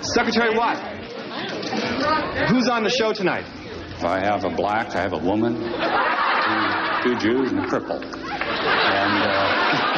Secretary Watt, who's on the show tonight? I have a black, I have a woman, two Jews, and a cripple. And,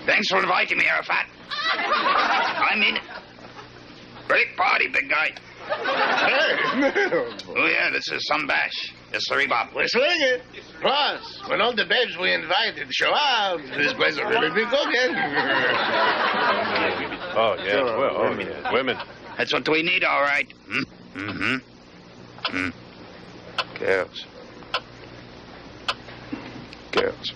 Thanks for inviting me, Arafat. I mean it. Great party, big guy. Oh, yeah, this is some bash. Yes, sir, Bob. We're swinging. Plus, when all the babes we invited show up, this place will really be cooking. Oh, yes, well, oh, yeah. Women. That's what we need, all right. Girls. Girls.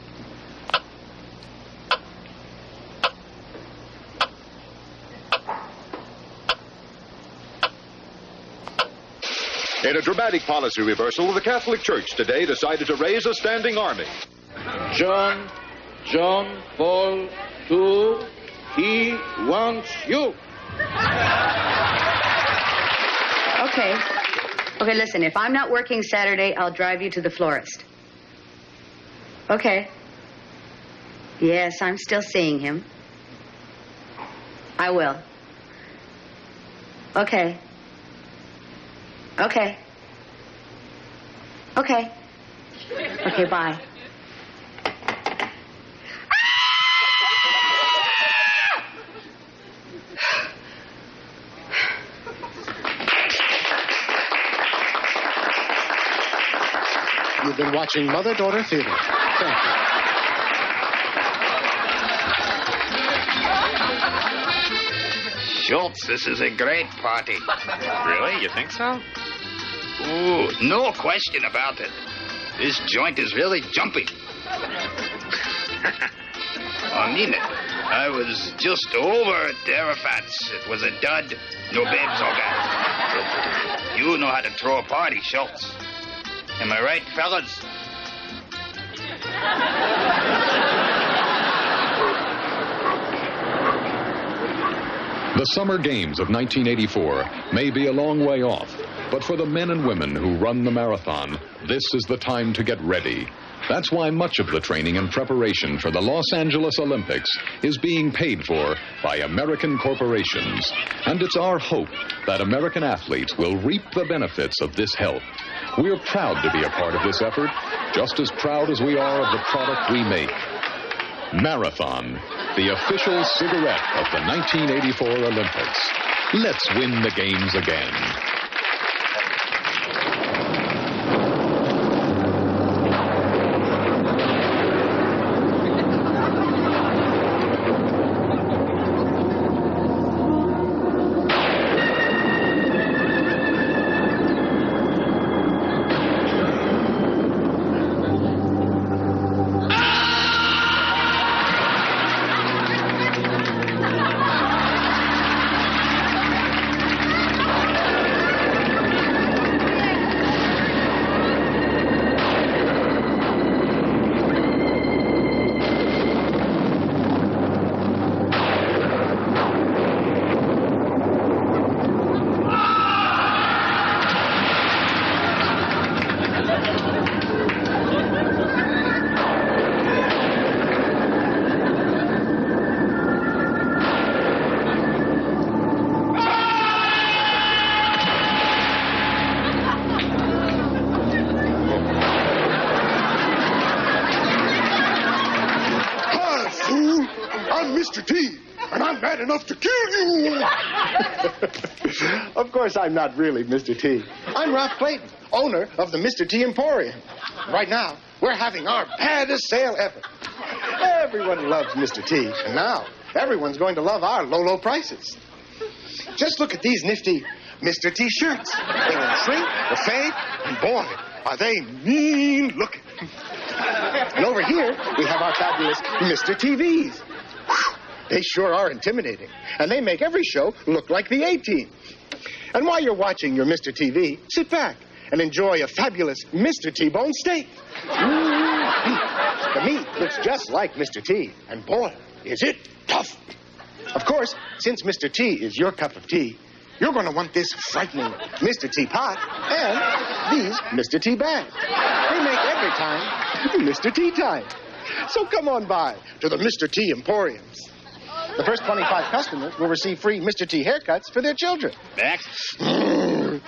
In a dramatic policy reversal, the Catholic Church today decided to raise a standing army. John Paul II, he wants you. Okay, listen, if I'm not working Saturday, I'll drive you to the florist. Okay. Yes, I'm still seeing him. I will. Okay. Okay, bye. You've been watching Mother-Daughter Theater. Thank you. Schultz, this is a great party. Really? You think so? Ooh, no question about it. This joint is really jumpy. I mean it. I was just over at Arafat's. It was a dud. No babes or that. You know how to throw a party, Schultz. Am I right, fellas? The Summer Games of 1984 may be a long way off, but for the men and women who run the marathon, this is the time to get ready. That's why much of the training and preparation for the Los Angeles Olympics is being paid for by American corporations. And it's our hope that American athletes will reap the benefits of this help. We're proud to be a part of this effort, just as proud as we are of the product we make. Marathon, the official cigarette of the 1984 Olympics. Let's win the games again. I'm Mr. T, and I'm mad enough to kill you. Of course, I'm not really Mr. T. I'm Ralph Clayton, owner of the Mr. T Emporium. Right now, we're having our baddest sale ever. Everyone loves Mr. T, and now everyone's going to love our low, low prices. Just look at these nifty Mr. T shirts. They will shrink or fade, and boy, are they mean looking. And over here, we have our fabulous Mr. TVs. Whew, they sure are intimidating, and they make every show look like the A-Team. And while you're watching your Mr. TV, sit back and enjoy a fabulous Mr. T-bone steak. The meat looks just like Mr. T, and boy, is it tough. Of course, since Mr. T is your cup of tea, you're going to want this frightening Mr. T pot and these Mr. T bags. They make every time Mr. T time. So come on by to the Mr. T Emporiums. The first 25 customers will receive free Mr. T haircuts for their children. Next. Wow,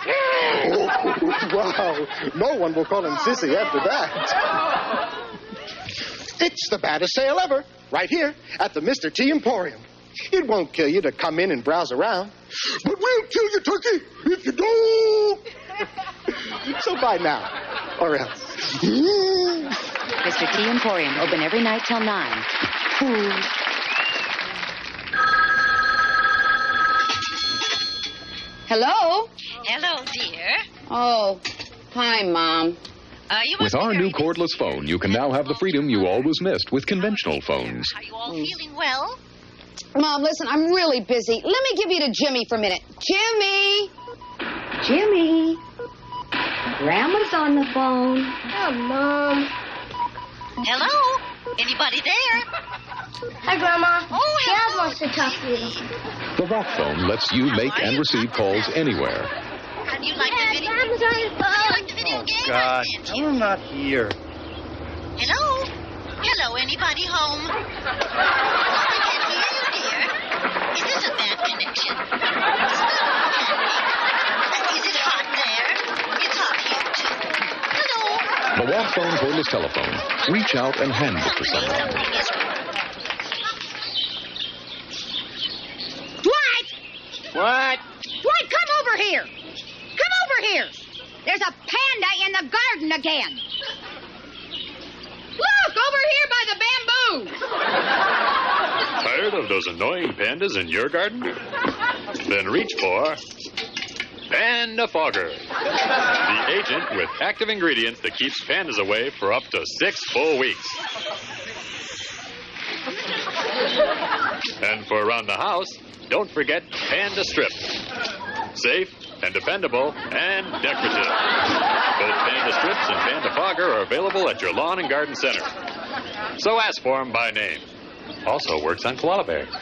no one will call him Sissy after that. It's the baddest sale ever, right here at the Mr. T Emporium. It won't kill you to come in and browse around, but we'll kill you, Turkey, if you don't. So buy now, or else. Mr. T Emporium, open every night till 9. Ooh. Hello? Hello, dear. Oh, hi, Mom. With our new cordless phone, you can now have the freedom you always missed with conventional phones. Are you all feeling well? Mom, listen, I'm really busy. Let me give you to Jimmy for a minute. Jimmy! Jimmy. Grandma's on the phone. Oh, Mom. Hello? Anybody there? Hi, Grandma. Oh, Dad wants to talk to you. The Rock phone lets you make and receive calls anywhere. How do you like the video? Dad's on the phone. You like the video game? God, tell her not here. Hello? Hello, anybody home? I can't hear you, dear. Is this a bad connection? It's not candy. Is it hot there? It's hot here, too. Hello? The Rock phone cordless telephone. Reach out and hand it to someone. Something is wrong. Dwight, come over here. Come over here. There's a panda in the garden again. Look, over here by the bamboo. Tired of those annoying pandas in your garden? Then reach for Panda Fogger, the agent with active ingredients that keeps pandas away for up to 6 full weeks. And for around the house, don't forget Panda Strip. Safe and dependable and decorative. Both Panda Strips and Panda Fogger are available at your lawn and garden center. So ask for them by name. Also works on koala bears.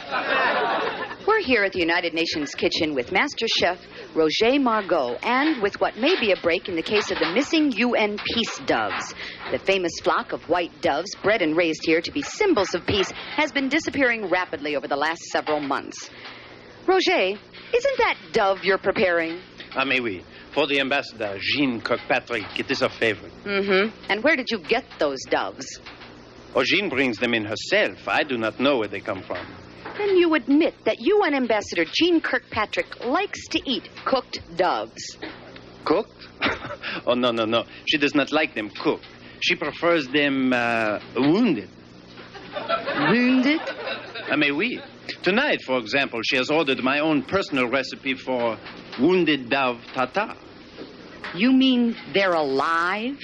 We're here at the United Nations kitchen with Master Chef Roger Margot, and with what may be a break in the case of the missing UN peace doves. The famous flock of white doves, bred and raised here to be symbols of peace, has been disappearing rapidly over the last several months. Roger, isn't that dove you're preparing? Ah, mais oui. For the ambassador, Jean Kirkpatrick. It is her favorite. Mm-hmm. And where did you get those doves? Oh, Jean brings them in herself. I do not know where they come from. Then you admit that UN Ambassador Jean Kirkpatrick likes to eat cooked doves. Cooked? Oh, no. She does not like them cooked. She prefers them wounded. Wounded? Ah, mais oui. Tonight, for example, she has ordered my own personal recipe for wounded dove tartare. You mean they're alive?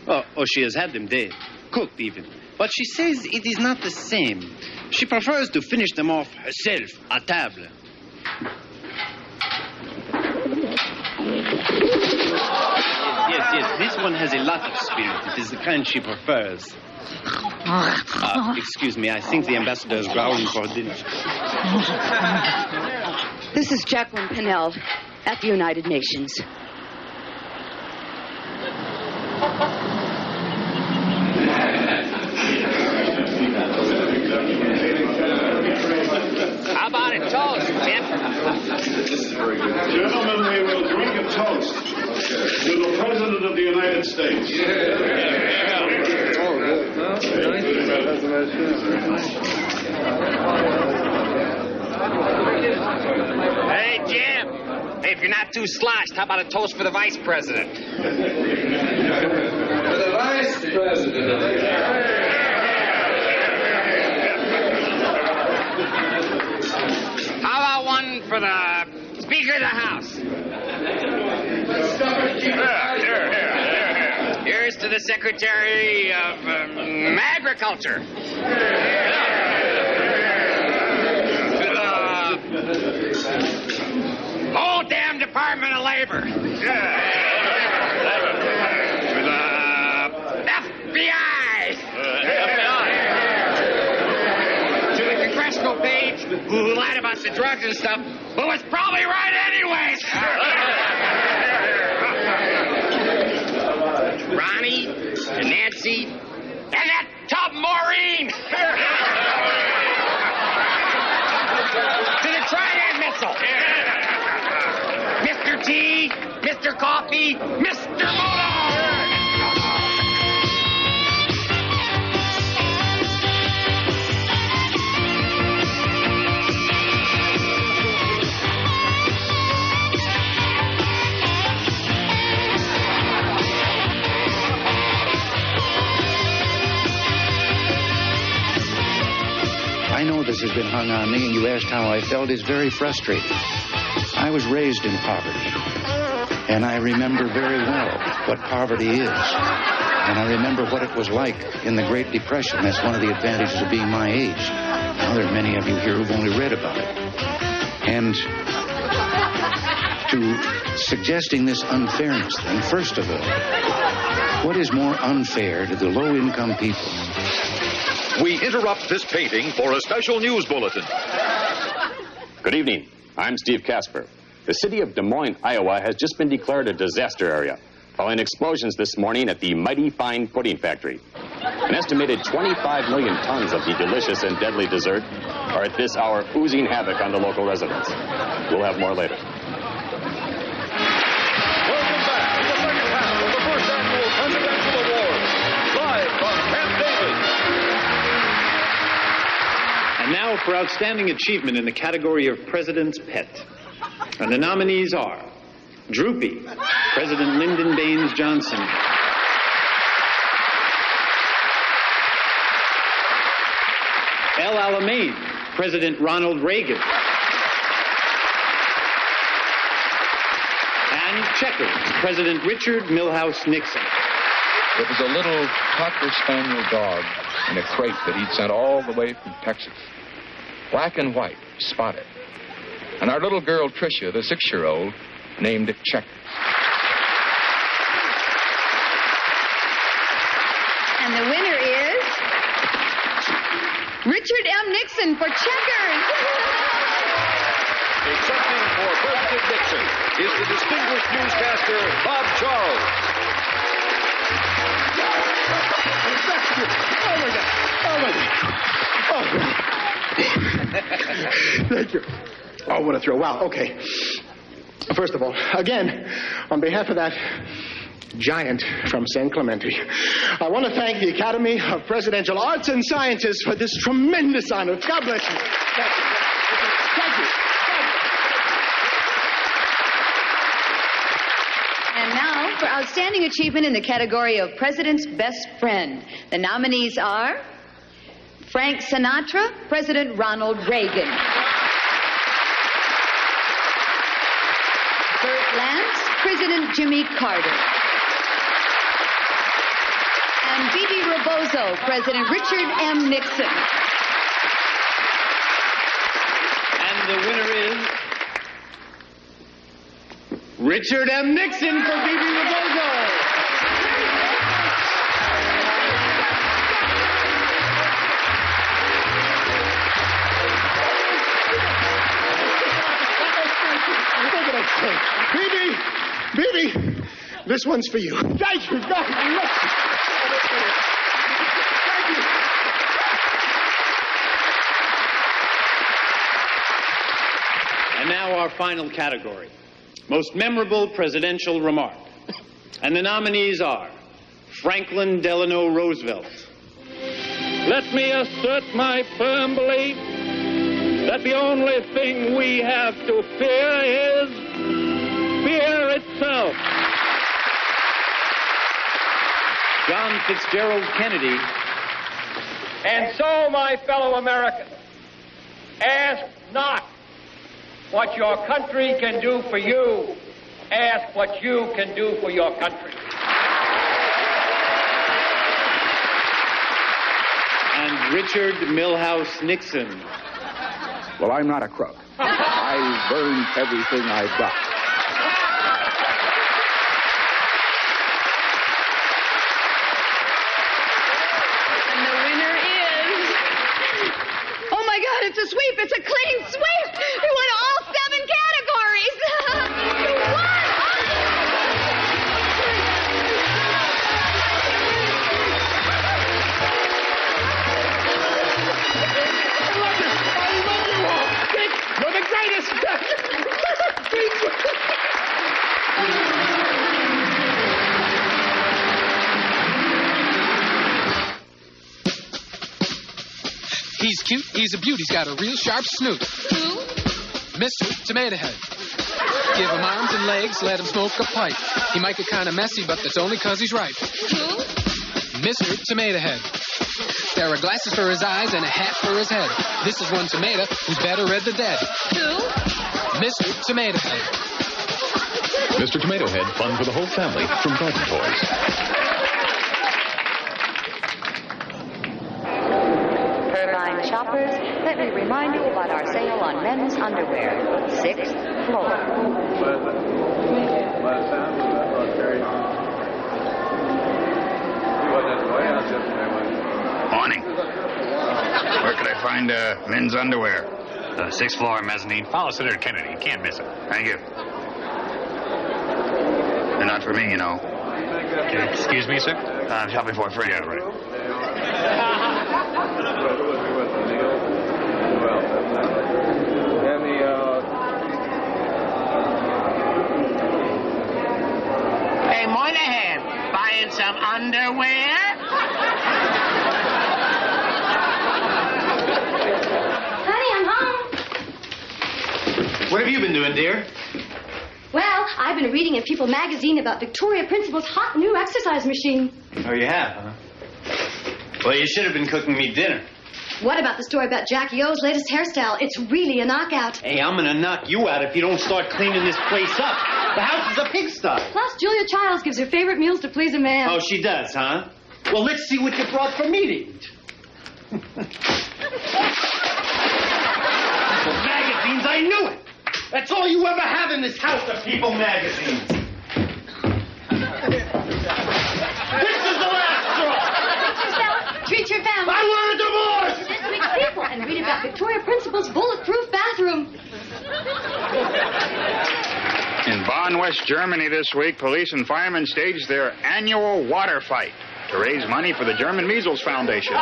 Oh, she has had them dead. Cooked, even. But she says it is not the same. She prefers to finish them off herself, à table. Yes, this one has a lot of spirit. It is the kind she prefers. Excuse me, I think the ambassador is growling for dinner. This is Jacqueline Pinnell at the United Nations. How about a toast, Tim? Gentlemen, we will drink a toast to the President of the United States. Hey, Jim. Hey, if you're not too sloshed, how about a toast for the vice president? For the vice president. How about one for the Speaker of the House? Here's to the Secretary of Agriculture. To the whole damn Department of Labor. To the FBI. To the congressional page who lied about the drugs and stuff, but was probably right anyways. Ronnie, and Nancy, and that tub Maureen! To the Trident missile! Mr. T, Mr. Coffee, Mr. Moto! I know this has been hung on me, and you asked how I felt. It's very frustrating. I was raised in poverty, and I remember very well what poverty is. And I remember what it was like in the Great Depression. That's one of the advantages of being my age. Now, there are many of you here who've only read about it. And to suggesting this unfairness thing, first of all, what is more unfair to the low-income people? We interrupt this painting for a special news bulletin. Good evening. I'm Steve Casper. The city of Des Moines, Iowa, has just been declared a disaster area following explosions this morning at the Mighty Fine Pudding Factory. An estimated 25 million tons of the delicious and deadly dessert are at this hour oozing havoc on the local residents. We'll have more later. Welcome back to the second half of the first annual Presidential Awards, live from Camp David. And now for outstanding achievement in the category of President's Pet. And the nominees are Droopy, President Lyndon Baines Johnson. El Alamein, President Ronald Reagan. And Checkers, President Richard Milhouse Nixon. It was a little Cocker Spaniel dog in a crate that he'd sent all the way from Texas. Black and white, spotted. And our little girl, Tricia, the 6-year-old, named it Checkers. And the winner is Richard M. Nixon for Checkers. Accepting for President Nixon is the distinguished newscaster, Bob Charles. Thank you. Oh, what a thrill. Wow, okay. First of all, again, on behalf of that giant from San Clemente, I want to thank the Academy of Presidential Arts and Sciences for this tremendous honor. God bless you. Thank you. And now for outstanding achievement in the category of President's Best Friend. The nominees are Frank Sinatra, President Ronald Reagan. Burt Lance, President Jimmy Carter. And Bebe Rebozo, President Richard M. Nixon. And the winner is Richard M. Nixon for Bebe Rebozo. Bebe, this one's for you. Thank you. God bless you. Thank you. And now our final category, most memorable presidential remark. And the nominees are Franklin Delano Roosevelt, let me assert my firm belief that the only thing we have to fear is fear itself. John Fitzgerald Kennedy. And so, my fellow Americans, ask not what your country can do for you. Ask what you can do for your country. And Richard Milhouse Nixon. Well, I'm not a crook. I burned everything I've got. And the winner is... Oh, my God, it's a sweep. It's a clean sweep. You won all 7 categories. You won. You're the greatest. He's cute, he's a beaut, he's got a real sharp snoot. Who? Mr. Tomato Head. Give him arms and legs, let him smoke a pipe. He might get kind of messy, but that's only 'cause he's right. Who? Mr. Tomato Head. There are glasses for his eyes and a hat for his head. This is one tomato who's better red than dead. Who? Mr. Tomato Head. Mr. Tomato Head, fun for the whole family from Garden Toys. Irvine shoppers, let me remind you about our sale on men's underwear. 6th floor. Morning. Where could I find men's underwear? 6th floor mezzanine. Follow Senator Kennedy. You can't miss it. Thank you. They're not for me, you know. Excuse me, sir? I'm shopping for a friend. Yeah, right. Hey, Moynihan, buying some underwear? Honey, I'm home. What have you been doing, dear? Well, I've been reading in People magazine about Victoria Principal's hot new exercise machine. Oh, you have, huh? Well, you should have been cooking me dinner. What about the story about Jackie O's latest hairstyle? It's really a knockout. Hey, I'm gonna knock you out if you don't start cleaning this place up. The house is a pigsty. Plus, Julia Childs gives her favorite meals to please a man. Oh, she does, huh? Well, let's see what you brought for me to eat. People magazines, I knew it. That's all you ever have in this house, the People magazines. This is the last straw. Treat yourself. Treat your family. I want a divorce. This week's People, and read about Victoria Principal's bulletproof bathroom. In Bonn, West Germany this week, police and firemen staged their annual water fight to raise money for the German Measles Foundation.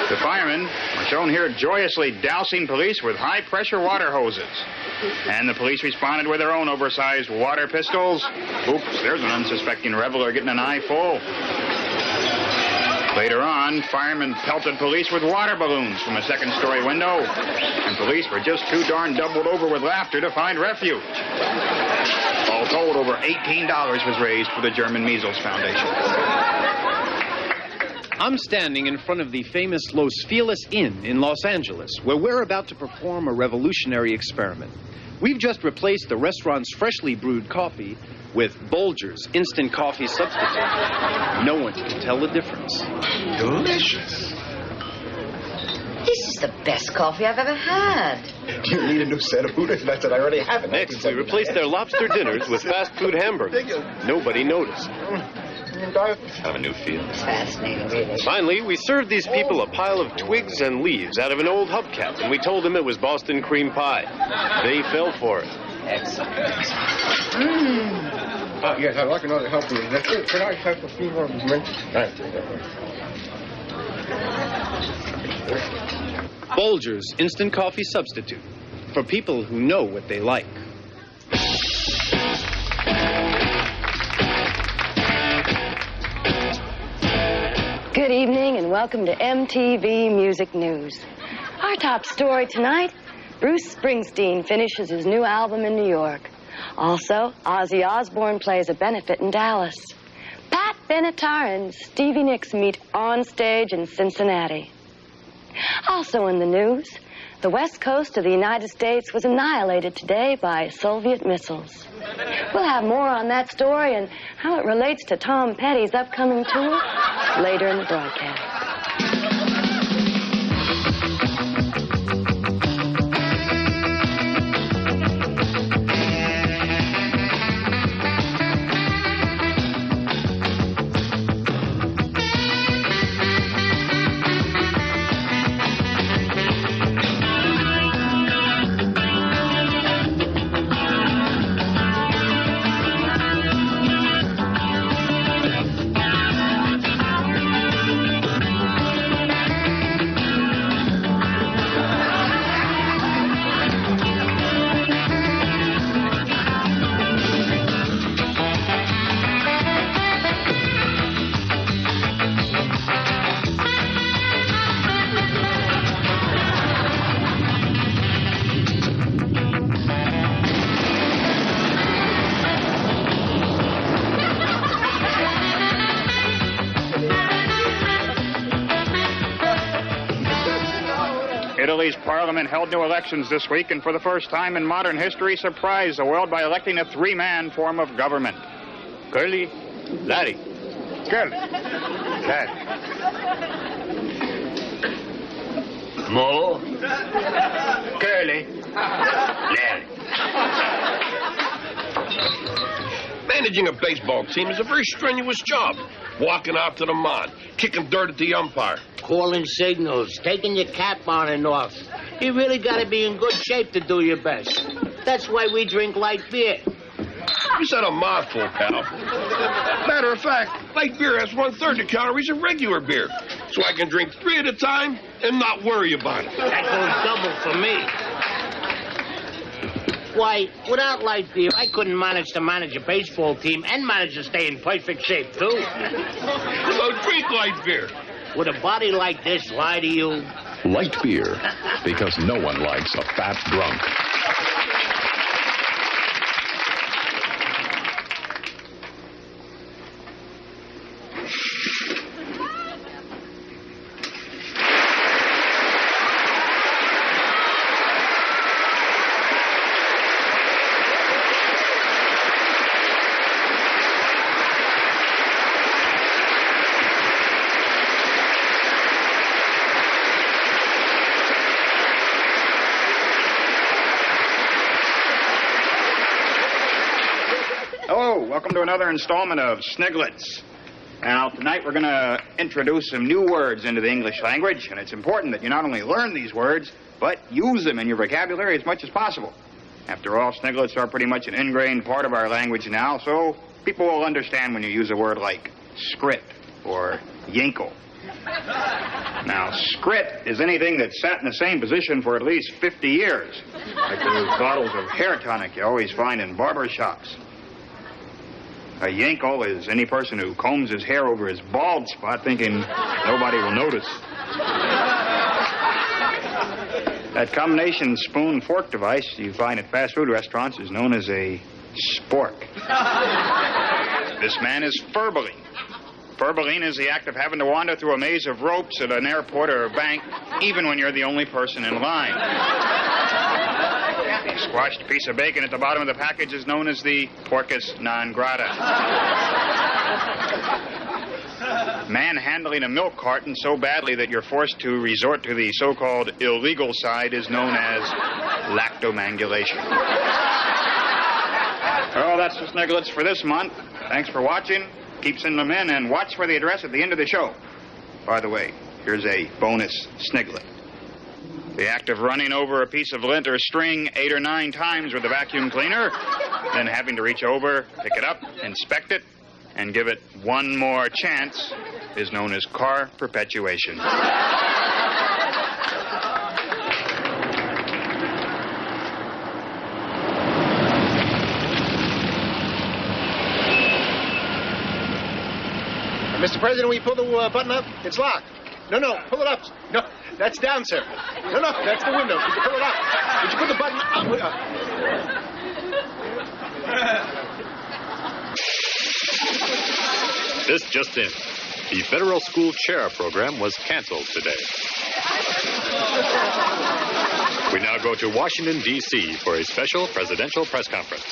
The firemen are shown here joyously dousing police with high-pressure water hoses. And the police responded with their own oversized water pistols. Oops, there's an unsuspecting reveler getting an eye full. Later on, firemen pelted police with water balloons from a second-story window, and police were just too darn doubled over with laughter to find refuge. All told, over $18 was raised for the German Measles Foundation. I'm standing in front of the famous Los Feliz Inn in Los Angeles, where we're about to perform a revolutionary experiment. We've just replaced the restaurant's freshly brewed coffee with Bolger's instant coffee substitute. No one can tell the difference. Delicious. This is the best coffee I've ever had. You need a new set of Buddha nuts that I already have. Next, we replaced their lobster dinners with fast food hamburgers. Nobody noticed. Have a new feel. Fascinating, really. Finally, we served these people a pile of twigs and leaves out of an old hubcap, and we told them it was Boston cream pie. They fell for it. Excellent. Yes, I'd like another help with this. Could I have a few more mints? Bolger's instant coffee substitute for people who know what they like. Good Good evening and welcome to MTV Music News. Our top story tonight, Bruce Springsteen finishes his new album in New York. Also, Ozzy Osbourne plays a benefit in Dallas. Pat Benatar and Stevie Nicks meet on stage in Cincinnati. Also in the news, the west coast of the United States was annihilated today by Soviet missiles. We'll have more on that story and how it relates to Tom Petty's upcoming tour later in the broadcast. Italy's parliament held new elections this week and for the first time in modern history surprised the world by electing a three-man form of government. Curly, Larry. Curly. Larry. Mo. Curly. Larry. Managing a baseball team is a very strenuous job. Walking out to the mound, kicking dirt at the umpire. Calling signals, taking your cap on and off. You really got to be in good shape to do your best. That's why we drink light beer. You said a mouthful, pal. Matter of fact, light beer has 1/3 the calories of regular beer. So I can drink 3 at a time and not worry about it. That goes double for me. Why, without light beer, I couldn't manage to manage a baseball team and manage to stay in perfect shape, too. So drink light beer. Would a body like this lie to you? Light beer, because no one likes a fat drunk. Welcome to another installment of Sniglets. Now, tonight we're going to introduce some new words into the English language, and it's important that you not only learn these words, but use them in your vocabulary as much as possible. After all, Sniglets are pretty much an ingrained part of our language now, so people will understand when you use a word like scrit or yinkle. Now, scrit is anything that's sat in the same position for at least 50 years, like those bottles of hair tonic you always find in barber shops. A yinkle is any person who combs his hair over his bald spot thinking nobody will notice. That combination spoon-fork device you find at fast food restaurants is known as a spork. This man is furbeling. Furbeling is the act of having to wander through a maze of ropes at an airport or a bank, even when you're the only person in line. A squashed piece of bacon at the bottom of the package is known as the porcus non grata. Manhandling a milk carton so badly that you're forced to resort to the so-called illegal side is known as lactomangulation. Well, that's the Sniglets for this month. Thanks for watching. Keep sending them in, and watch for the address at the end of the show. By the way, here's a bonus Sniglet. The act of running over a piece of lint or string 8 or 9 times with a vacuum cleaner, then having to reach over, pick it up, inspect it, and give it one more chance is known as car perpetuation. Mr. President, will you pull the button up? It's locked. No, pull it up. No, that's down, sir. No, that's the window. Could you pull it up? Could you put the button up? This just in. The federal school chair program was canceled today. We now go to Washington, D.C. for a special presidential press conference.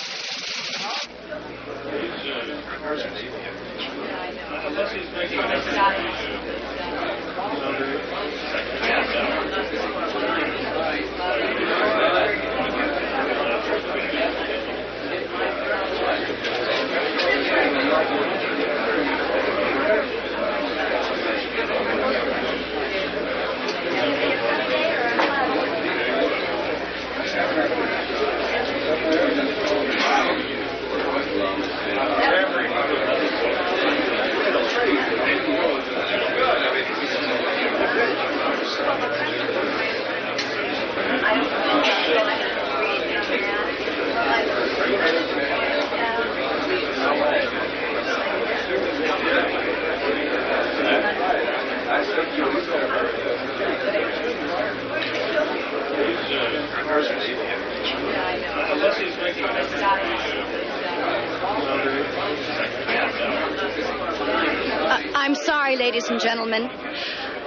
I'm sorry, ladies and gentlemen,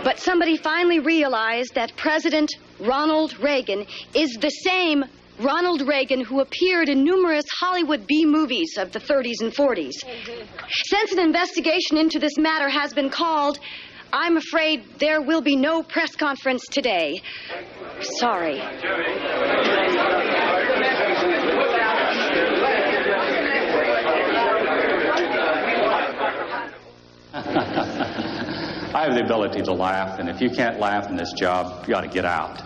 but somebody finally realized that President Ronald Reagan is the same Ronald Reagan who appeared in numerous Hollywood B movies of the 30s and 40s. Since an investigation into this matter has been called, I'm afraid there will be no press conference today. Sorry. I have the ability to laugh, and if you can't laugh in this job, you ought to get out.